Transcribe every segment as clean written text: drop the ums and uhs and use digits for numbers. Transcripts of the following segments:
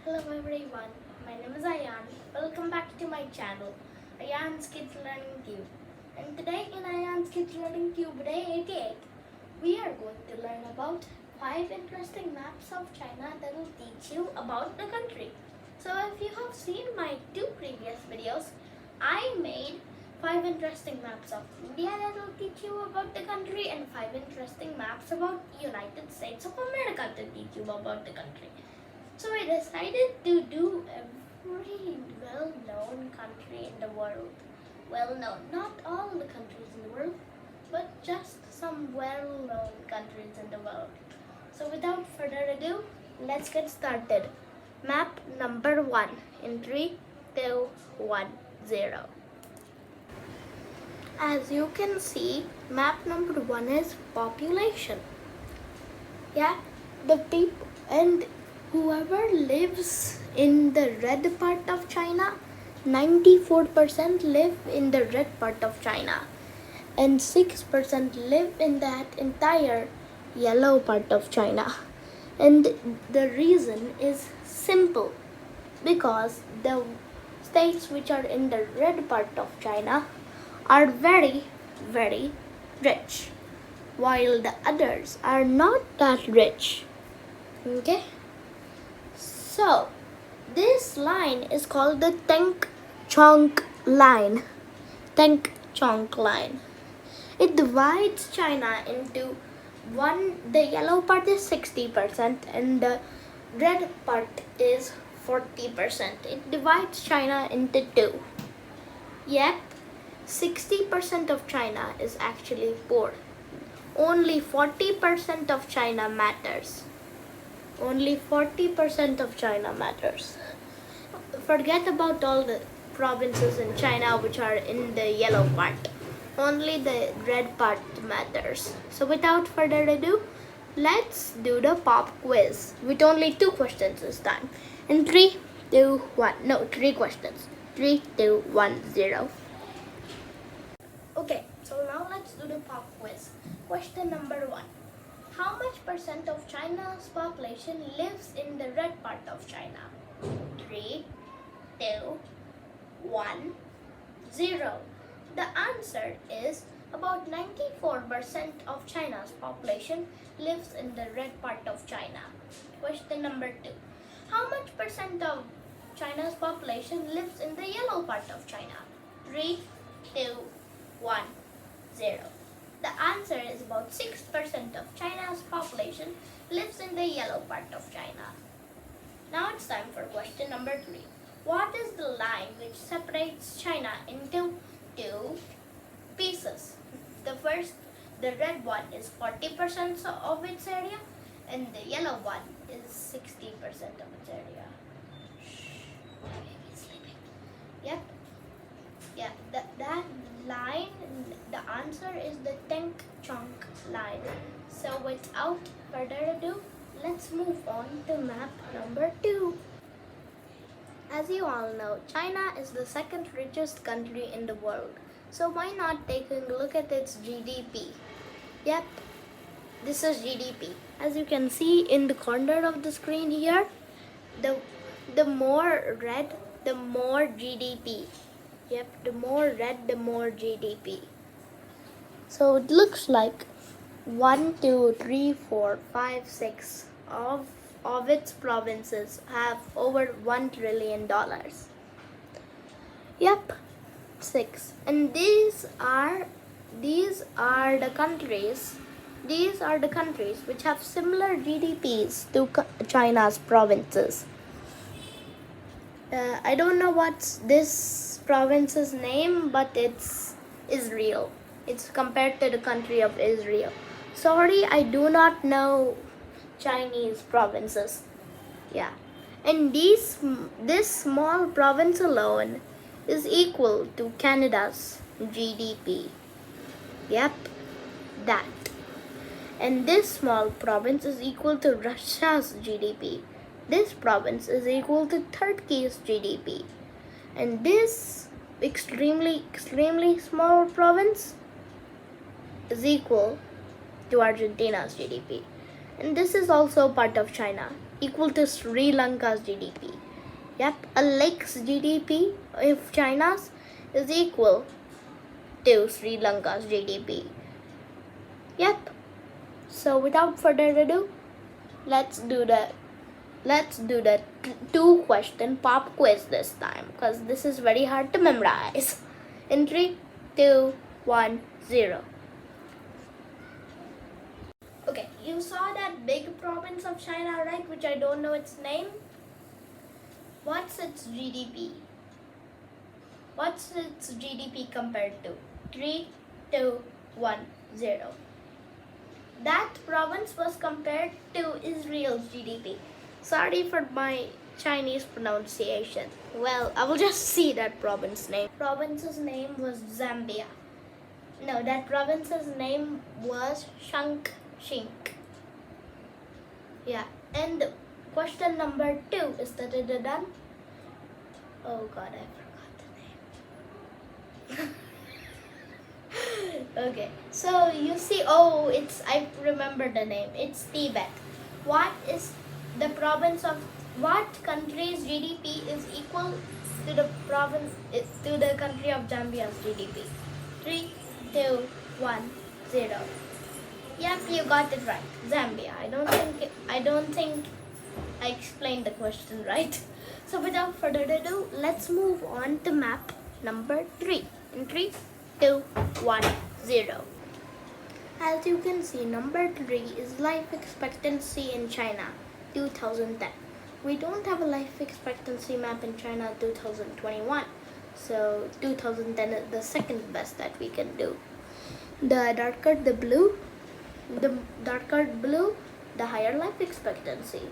Hello everyone, my name is Ayaan. Welcome back to my channel, Ayaan's Kids Learning Cube. And today in Ayaan's Kids Learning Cube Day 88, we are going to learn about 5 interesting maps of China that will teach you about the country. So if you have seen my 2 previous videos, I made 5 interesting maps of India that will teach you about the country and 5 interesting maps about United States of America to teach you about the country. So I decided to do every well-known country in the world. Well-known, not all the countries in the world, but just some well-known countries in the world. So without further ado, let's get started. Map number 1 in 3, 2, 1, 0. As you can see, map number 1 is population. Yeah, the people and whoever lives in the red part of China, 94% live in the red part of China, and 6% live in that entire yellow part of China. And the reason is simple, because the states which are in the red part of China are very, very rich, while the others are not that rich. Okay? So, this line is called the Teng-Chong line. Teng-Chong line. It divides China into the yellow part is 60% and the red part is 40%. It divides China into 2. Yet, 60% of China is actually poor. Only 40% of China matters. Only 40% of China matters. Forget about all the provinces in China which are in the yellow part. Only the red part matters. So without further ado, let's do the pop quiz with only 2 questions this time. In 3, 2, 1. No, 3 questions. 3, 2, 1, 0. Okay, so now let's do the pop quiz. Question number 1. How much percent of China's population lives in the red part of China? 3, 2, 1, 0. The answer is about 94% of China's population lives in the red part of China. Question number 2. How much percent of China's population lives in the yellow part of China? 3, 2, 1, 0. The answer is about 6% of China's population lives in the yellow part of China. Now it's time for question number 3. What is the line which separates China into 2 pieces? The red one is 40% of its area and the yellow one is 60% of its area. Shh, baby's sleeping. Yep. Yeah, that line, the answer is the Teng-Chong line. So without further ado, let's move on to map number 2. As you all know, China is the second richest country in the world. So why not take a look at its GDP? Yep, this is GDP. As you can see in the corner of the screen here, the more red, the more GDP. Yep, the more red, the more GDP. So it looks like 1, 2, 3, 4, 5, 6 of its provinces have over $1 trillion. Yep, 6. And these are the countries. These are the countries which have similar GDPs to China's provinces. I don't know what's this province's name, but it's Israel. It's compared to the country of Israel. Sorry, I do not know Chinese provinces. Yeah. And this small province alone is equal to Canada's GDP. Yep, that. And this small province is equal to Russia's GDP. This province is equal to Turkey's GDP. And this extremely small province is equal to Argentina's GDP. And this is also part of China. equal to Sri Lanka's GDP. Yep, a lake's GDP if China's is equal to Sri Lanka's GDP. Yep. So without further ado, let's do the 2-question pop quiz this time, because this is very hard to memorize. In 3, 2, 1, 0. Okay, you saw that big province of China, right? Which I don't know its name. What's its GDP? What's its GDP compared to? 3, 2, 1, 0. That province was compared to Israel's GDP. Sorry for my Chinese pronunciation. Well, I will just see that province name. Province's name was Zambia. No, that province's name was Shink. Yeah, and question number 2 is done. Oh God, I forgot the name. Okay, so you see, I remember the name. It's Tibet. What country's GDP is equal to the country of Zambia's GDP? 3, 2, 1, 0. Yep, you got it right. Zambia. I don't think I explained the question right. So without further ado, let's move on to map number 3. In 3, 2, 1, 0. As you can see, number 3 is life expectancy in China, 2010. We don't have a life expectancy map in China 2021. So 2010 is the second best that we can do. The darker the blue, the higher life expectancy.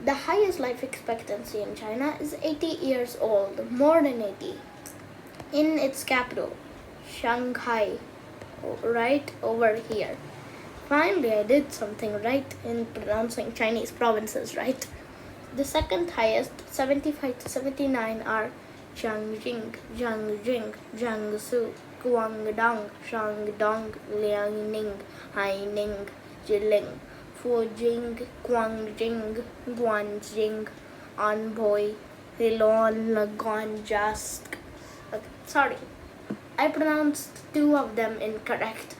The highest life expectancy in China is 80 years old, more than 80. In its capital, Shanghai, right over here. Finally, I did something right in pronouncing Chinese provinces right. The second highest, 75 to 79, are Jiangxing, Jiangsu, Guangdong, Shandong, Liaoning, Haining, Jilin, Fujing, Guangjing, Guanjing, Anhui, Hilon, Gonjask. Sorry, I pronounced 2 of them incorrect.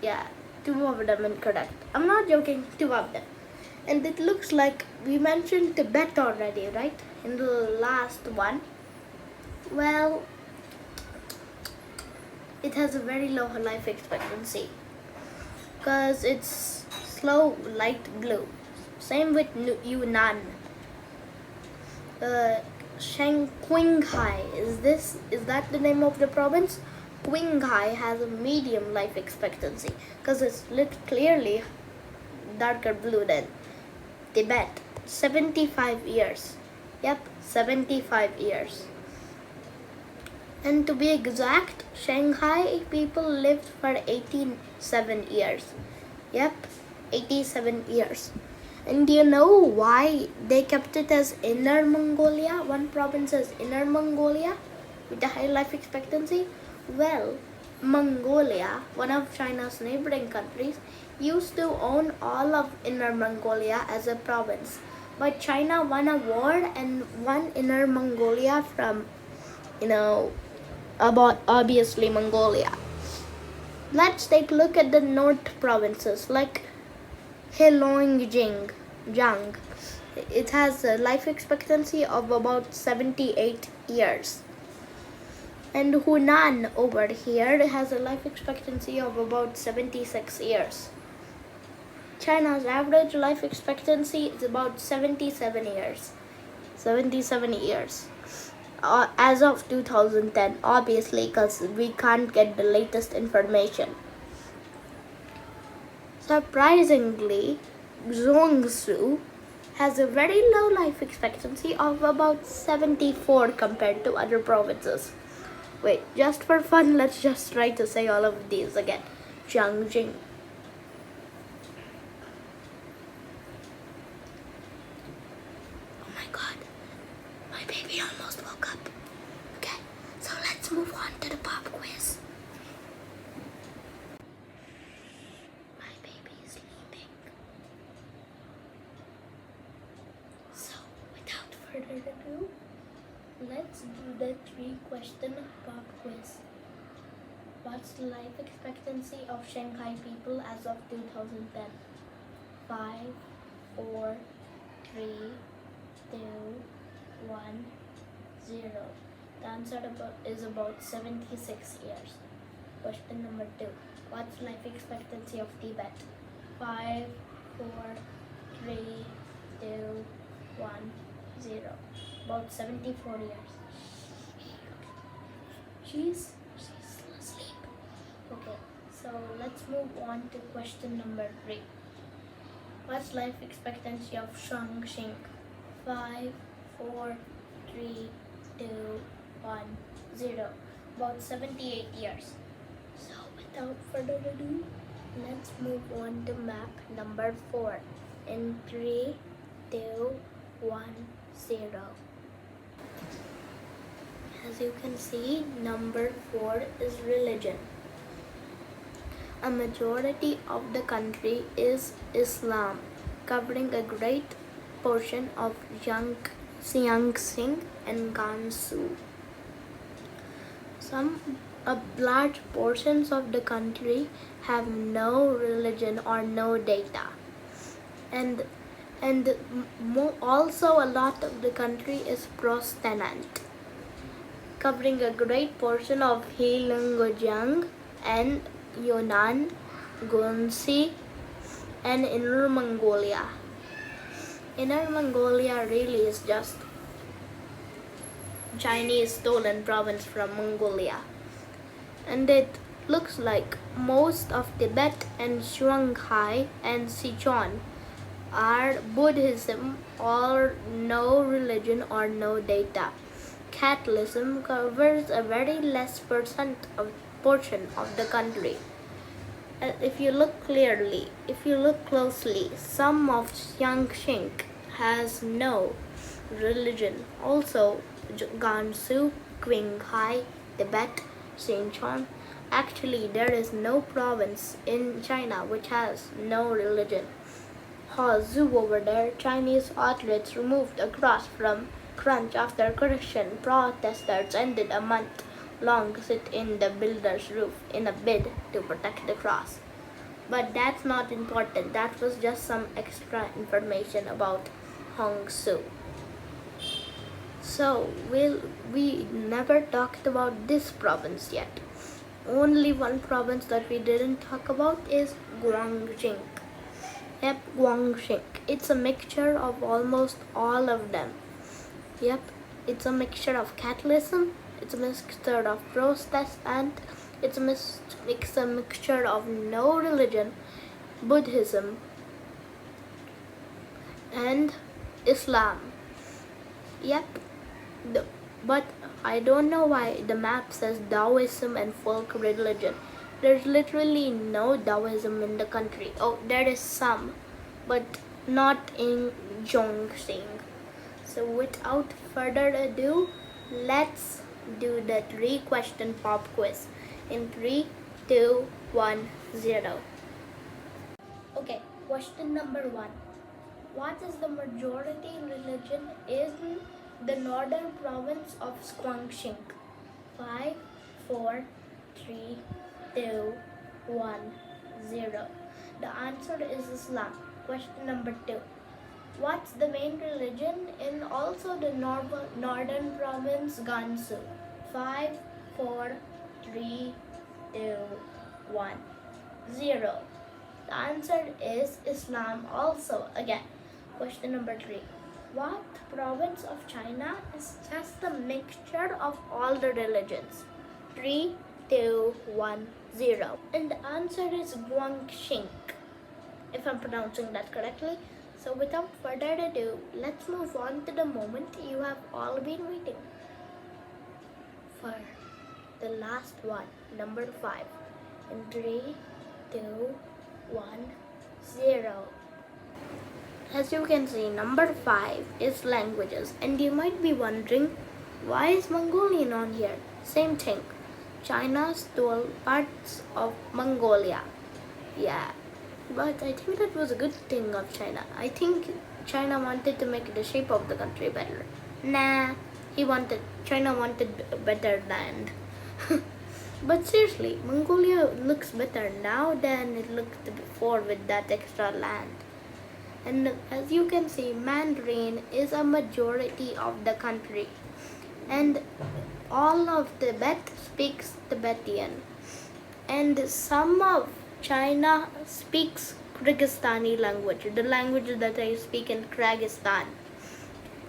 Yeah, 2 of them incorrect. I'm not joking, 2 of them. And it looks like we mentioned Tibet already, right? In the last one. Well, it has a very low life expectancy because it's slow light blue. Same with Yunnan. Qinghai, is that the name of the province? Qinghai has a medium life expectancy because it's lit clearly darker blue than Tibet. 75 years. Yep, 75 years. And to be exact, Shanghai people lived for 87 years. Yep, 87 years. And do you know why they kept it as Inner Mongolia? One province as Inner Mongolia with a high life expectancy? Well, Mongolia, one of China's neighboring countries, used to own all of Inner Mongolia as a province. But China won a war and won Inner Mongolia from, obviously Mongolia. Let's take a look at the north provinces like Heilongjiang. It has a life expectancy of about 78 years. And Hunan over here has a life expectancy of about 76 years. China's average life expectancy is about 77 years. 77 years. As of 2010, obviously, because we can't get the latest information. Surprisingly, Zhongshu has a very low life expectancy of about 74 compared to other provinces. Wait, just for fun, let's just try to say all of these again. Jiangxing. Oh my God, my baby almost woke up. Okay, so let's move on to the pop quiz. My baby is sleeping. further ado, let's do the 3-question pop quiz. What's the life expectancy of Shanghai people as of 2010? 5, 4, 3, 2, 1, 0. The answer is about 76 years. Question number 2. What's life expectancy of Tibet? 5, 4, 3, 2, 1, 0. About 74 years. She's asleep. Okay, so let's move on to question number 3. What's life expectancy of Shaanxi? 5, 4, 3, 2, 1, 0. About 78 years. So without further ado, let's move on to map number 4 in 3, 2, 1, 0. As you can see, number 4 is religion. A majority of the country is Islam, covering a great portion of Jiangxi and Gansu. Some large portions of the country have no religion or no data, and also a lot of the country is Protestant, covering a great portion of Heilongjiang and Yunnan, Guangxi, and Inner Mongolia. Inner Mongolia really is just Chinese stolen province from Mongolia, and it looks like most of Tibet and Shanghai and Sichuan are Buddhism or no religion or no data. Catholicism covers a very less portion of the country. If you look closely, some of Jiangxi has no religion. Also, Gansu, Qinghai, Tibet, Sichuan. Actually, there is no province in China which has no religion. Zoo over there, Chinese athletes removed a cross from crunch after Christian protesters ended a month-long sit in the builder's roof in a bid to protect the cross. But that's not important. That was just some extra information about Hongsu. So we never talked about this province yet. Only one province that we didn't talk about is Guangxi. Yep, Guangxi. It's a mixture of almost all of them. Yep, it's a mixture of Catholicism, it's a mixture of Protestant, it's a mixture of no religion, Buddhism, and Islam. Yep, but I don't know why the map says Taoism and folk religion. There's literally no Taoism in the country. Oh, there is some, but not in Zhongxing. So without further ado, let's do the 3-question pop quiz in 3, 2, 1, 0. Okay, question number 1. What is the majority religion in the northern province of Guangxi? 5, 4, 3, 2, 1, 0. The answer is Islam. Question number 2. What's the main religion in also the northern province Gansu? 5, 4, 3, 2, 1, 0. The answer is Islam also again. Question number 3. What province of China is just a mixture of all the religions? 3, 2, 1, 0. And the answer is Guangxi, if I'm pronouncing that correctly. So without further ado, let's move on to the moment you have all been waiting for. The last one, number 5. In 3, 2, 1, 0. As you can see, number 5 is languages. And you might be wondering, why is Mongolian on here? Same thing. China stole parts of Mongolia. Yeah. But I think that was a good thing of China. I think China wanted to make the shape of the country better. Nah, China wanted better land. But seriously, Mongolia looks better now than it looked before with that extra land. And as you can see, Mandarin is a majority of the country. And all of Tibet speaks Tibetan. And some of China speaks Kyrgyzstani language, the language that I speak in Kyrgyzstan.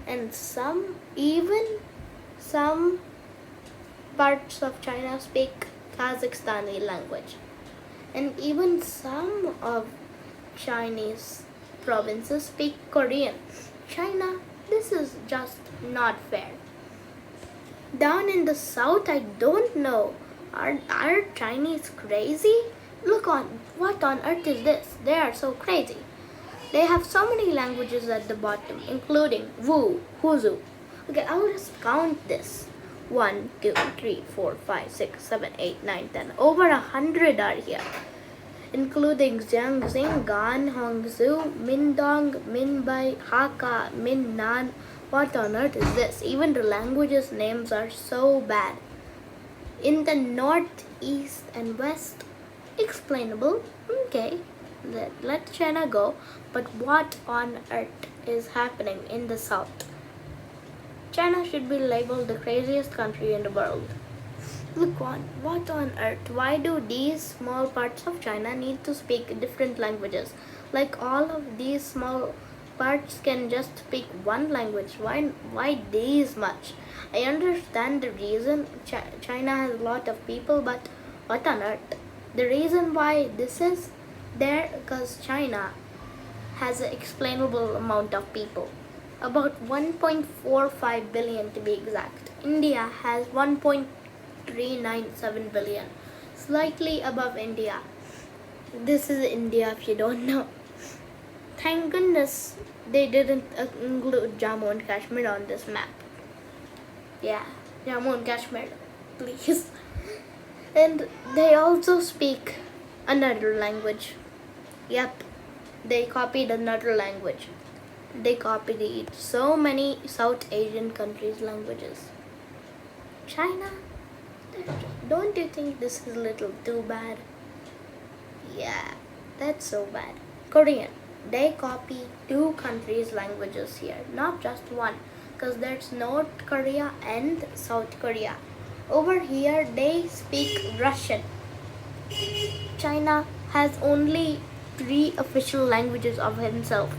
And some parts of China speak Kazakhstani language. And even some of Chinese provinces speak Korean. China, this is just not fair. Down in the south, I don't know. Are Chinese crazy? Look on, what on earth is this? They are so crazy. They have so many languages at the bottom, including Wu, Huzu. Okay, I'll just count this. 1, 2, 3, 4, 5, 6, 7, 8, 9, 10. Over 100 are here, including Jiangxing, Gan, Hongzhou, Mindong, Minbai, Hakka, Minnan. What on earth is this? Even the languages names are so bad. In the north, east, and west, explainable. Okay, let China go. But what on earth is happening in the south? China should be labeled the craziest country in the world. Look on, what on earth? Why do these small parts of China need to speak different languages? Like all of these small parts can just speak one language. Why these much? I understand the reason China has a lot of people, but what on earth? The reason why this is there because China has an explainable amount of people. About 1.45 billion to be exact. India has 1.397 billion, slightly above India. This is India if you don't know. Thank goodness they didn't include Jammu and Kashmir on this map. Yeah, Jammu and Kashmir, please. And they also speak another language. Yep, they copied another language. They copied so many South Asian countries' languages. China, don't you think this is a little too bad? Yeah, that's so bad. Korean, they copy 2 countries' languages here, not just one, because there's North Korea and South Korea. Over here, they speak Russian. China has only 3 official languages of himself: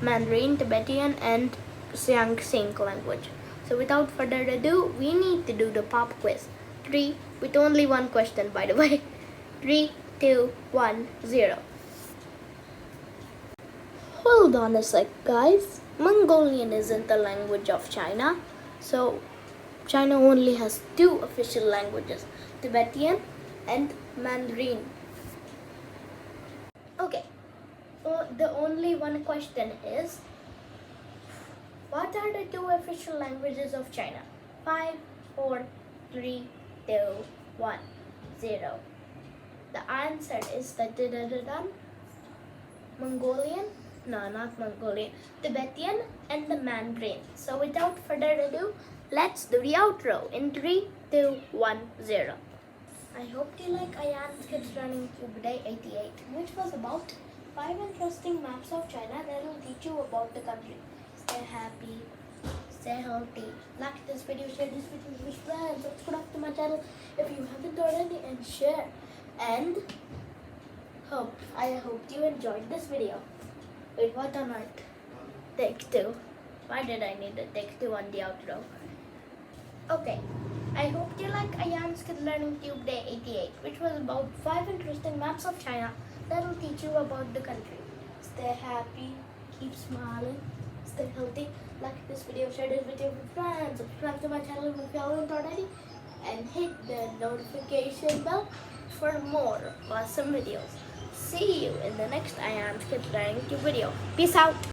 Mandarin, Tibetan, and Xiangxing language. So without further ado, we need to do the pop quiz. 3 with only 1 question, by the way. 3, 2, 1, 0. Hold on a sec, guys. Mongolian isn't the language of China. So China only has 2 official languages, Tibetan and Mandarin. Okay. The only one question is, what are the 2 official languages of China? 5, 4, 3, 2, 1, 0. The answer is Mongolian. No, not Mongolian. Tibetan and the Mandarin. So without further ado, let's do the outro in 3, 2, 1, 0. I hope you like Ayaan's Kids Learning Tube Day 88, which was about 5 interesting maps of China that will teach you about the country. Stay happy, stay healthy. Like this video, share this video with your friends, subscribe to my channel if you haven't already, and share. And I hope you enjoyed this video. Wait, what on earth? Take 2. Why did I need a take 2 on the outro? Okay, I hope you like Ayaan's Kid Learning Tube Day 88, which was about 5 interesting maps of China that will teach you about the country. Stay happy, keep smiling, stay healthy. Like this video, share this video with friends, subscribe to my channel if you haven't already, and hit the notification bell for more awesome videos. See you in the next Ayaan's Kid Learning Tube video. Peace out!